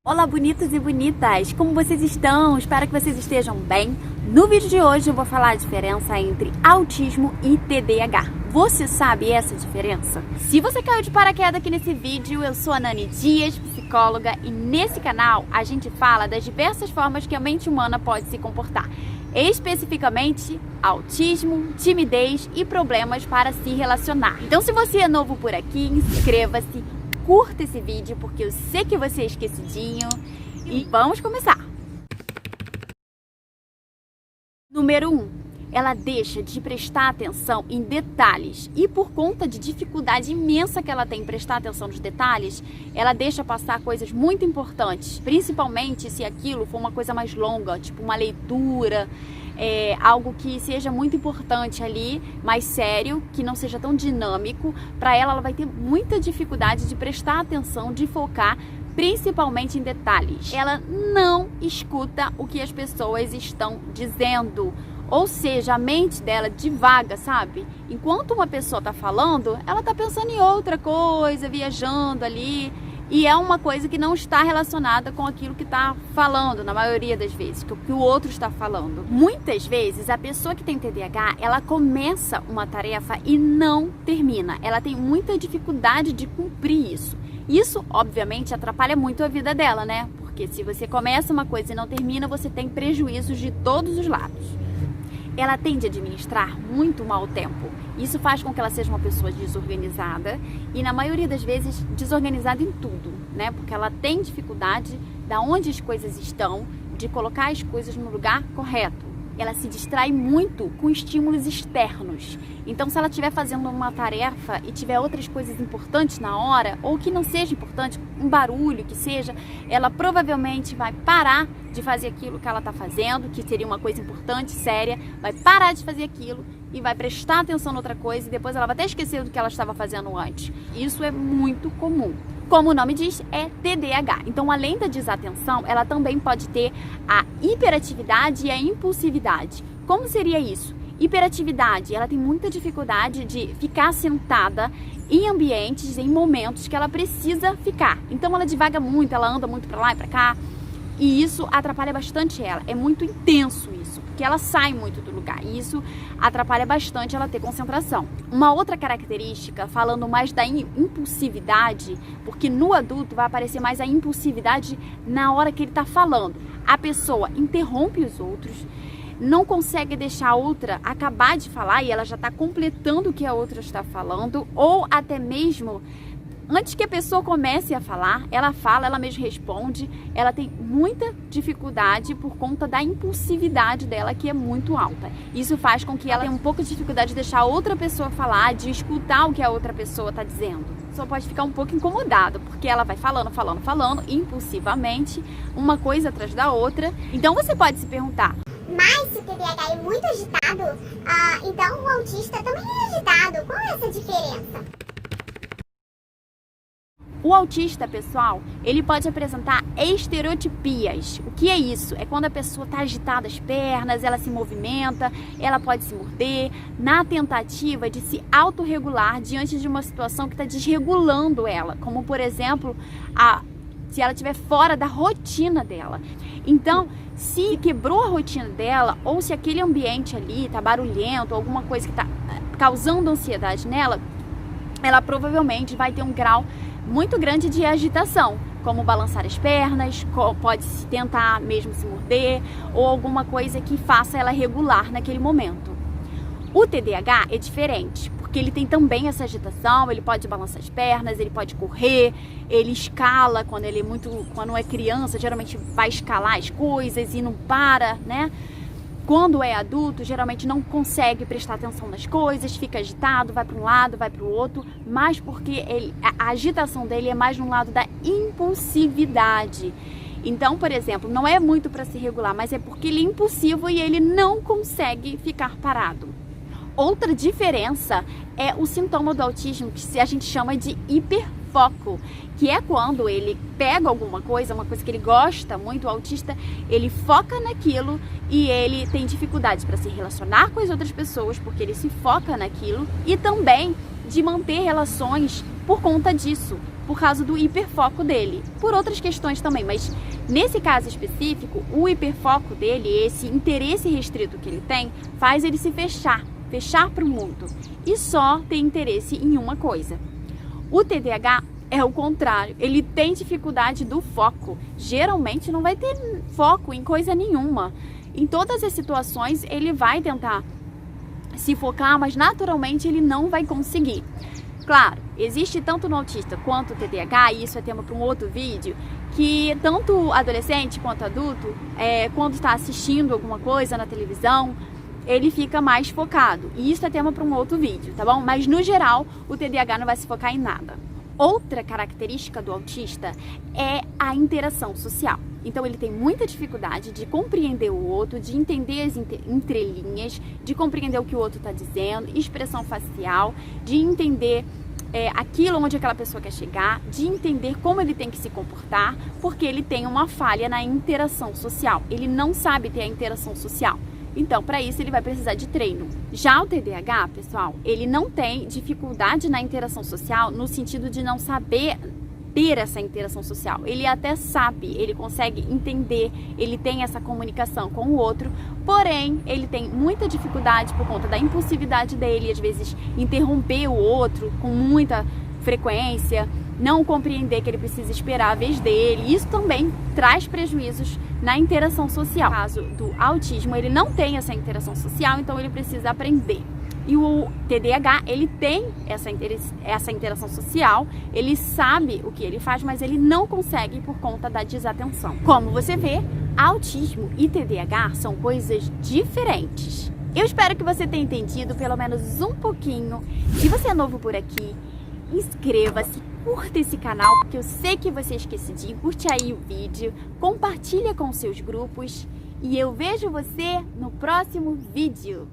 Olá, bonitos e bonitas! Como vocês estão? Espero que vocês estejam bem. No vídeo de hoje eu vou falar a diferença entre autismo e TDAH. Você sabe essa diferença? Se você caiu de paraquedas aqui nesse vídeo, eu sou a Nani Dias, psicóloga, e nesse canal a gente fala das diversas formas que a mente humana pode se comportar. Especificamente, autismo, timidez e problemas para se relacionar. Então, se você é novo por aqui, inscreva-se. Curta esse vídeo porque eu sei que você é esquecidinho e vamos começar! Número 1. Ela deixa de prestar atenção em detalhes e por conta de dificuldade imensa que ela tem em prestar atenção nos detalhes, ela deixa passar coisas muito importantes, principalmente se aquilo for uma coisa mais longa, tipo uma leitura, algo que seja muito importante ali, mais sério, que não seja tão dinâmico. Para ela vai ter muita dificuldade de prestar atenção, de focar, principalmente em detalhes. Ela não escuta o que as pessoas estão dizendo. Ou seja, a mente dela divaga, sabe? Enquanto uma pessoa tá falando, ela tá pensando em outra coisa, viajando ali. E é uma coisa que não está relacionada com aquilo que está falando, na maioria das vezes, que o outro está falando. Muitas vezes, a pessoa que tem TDAH, ela começa uma tarefa e não termina. Ela tem muita dificuldade de cumprir isso. Isso, obviamente, atrapalha muito a vida dela, né? Porque se você começa uma coisa e não termina, você tem prejuízos de todos os lados. Ela tende a administrar muito mal o tempo. Isso faz com que ela seja uma pessoa desorganizada e, na maioria das vezes, desorganizada em tudo, né? Porque ela tem dificuldade de onde as coisas estão, de colocar as coisas no lugar correto. Ela se distrai muito com estímulos externos. Então, se ela estiver fazendo uma tarefa e tiver outras coisas importantes na hora, ou que não seja importante, um barulho que seja, ela provavelmente vai parar de fazer aquilo que ela está fazendo, que seria uma coisa importante, séria, vai parar de fazer aquilo e vai prestar atenção em outra coisa e depois ela vai até esquecer do que ela estava fazendo antes. Isso é muito comum. Como o nome diz, é TDAH. Então, além da desatenção, ela também pode ter a hiperatividade e a impulsividade. Como seria isso? Hiperatividade, ela tem muita dificuldade de ficar sentada em ambientes, em momentos que ela precisa ficar. Então, ela divaga muito, ela anda muito para lá e para cá. E isso atrapalha bastante ela. É muito intenso isso, porque ela sai muito do lugar. E isso atrapalha bastante ela ter concentração. Uma outra característica, falando mais da impulsividade, porque no adulto vai aparecer mais a impulsividade na hora que ele está falando. A pessoa interrompe os outros, não consegue deixar a outra acabar de falar e ela já está completando o que a outra está falando, ou até mesmo antes que a pessoa comece a falar, ela fala, ela mesma responde. Ela tem muita dificuldade por conta da impulsividade dela, que é muito alta. Isso faz com que ela tenha um pouco de dificuldade de deixar a outra pessoa falar, de escutar o que a outra pessoa está dizendo. Só pode ficar um pouco incomodada, porque ela vai falando, impulsivamente, uma coisa atrás da outra. Então você pode se perguntar: mas se o TDAH é muito agitado, então o autista também é agitado. Qual é essa diferença? O autista, pessoal, ele pode apresentar estereotipias. O que é isso? É quando a pessoa está agitada as pernas, ela se movimenta, ela pode se morder, na tentativa de se autorregular diante de uma situação que está desregulando ela, como, por exemplo, se ela estiver fora da rotina dela. Então, se quebrou a rotina dela, ou se aquele ambiente ali está barulhento, alguma coisa que está causando ansiedade nela, ela provavelmente vai ter um grau muito grande de agitação, como balançar as pernas, pode tentar mesmo se morder, ou alguma coisa que faça ela regular naquele momento. O TDAH é diferente, porque ele tem também essa agitação, ele pode balançar as pernas, ele pode correr, ele escala quando é criança, geralmente vai escalar as coisas e não para, né? Quando é adulto, geralmente não consegue prestar atenção nas coisas, fica agitado, vai para um lado, vai para o outro, mas porque a agitação dele é mais no lado da impulsividade. Então, por exemplo, não é muito para se regular, mas é porque ele é impulsivo e ele não consegue ficar parado. Outra diferença é o sintoma do autismo, que a gente chama de hiperfoco, que é quando ele pega alguma coisa, uma coisa que ele gosta muito, o autista, ele foca naquilo e ele tem dificuldade para se relacionar com as outras pessoas, porque ele se foca naquilo, e também de manter relações por conta disso. por causa do hiperfoco dele, por outras questões também, mas nesse caso específico, o hiperfoco dele, esse interesse restrito que ele tem, faz ele se fechar para o mundo e só ter interesse em uma coisa. O TDAH é o contrário, ele tem dificuldade do foco, geralmente não vai ter foco em coisa nenhuma. Em todas as situações ele vai tentar se focar, mas naturalmente ele não vai conseguir. Claro, existe tanto no autista quanto o TDAH, e isso é tema para um outro vídeo, que tanto adolescente quanto adulto, quando está assistindo alguma coisa na televisão, ele fica mais focado. E isso é tema para um outro vídeo, tá bom? Mas no geral, o TDAH não vai se focar em nada. Outra característica do autista é a interação social. Então ele tem muita dificuldade de compreender o outro, de entender as entrelinhas, de compreender o que o outro está dizendo, expressão facial, de entender aquilo onde aquela pessoa quer chegar, de entender como ele tem que se comportar, porque ele tem uma falha na interação social. Ele não sabe ter a interação social. Então, para isso, ele vai precisar de treino. Já o TDAH, pessoal, ele não tem dificuldade na interação social no sentido de não saber ter essa interação social. Ele até sabe, ele consegue entender, ele tem essa comunicação com o outro, porém, ele tem muita dificuldade por conta da impulsividade dele, às vezes interromper o outro com muita frequência, não compreender que ele precisa esperar a vez dele. Isso também traz prejuízos na interação social. No caso do autismo, ele não tem essa interação social, então ele precisa aprender. E o TDAH, ele tem essa interação social, ele sabe o que ele faz, mas ele não consegue por conta da desatenção. Como você vê, autismo e TDAH são coisas diferentes. Eu espero que você tenha entendido pelo menos um pouquinho. Se você é novo por aqui, inscreva-se, curta esse canal, porque eu sei que você esquecidinho, curte aí o vídeo, compartilha com seus grupos e eu vejo você no próximo vídeo.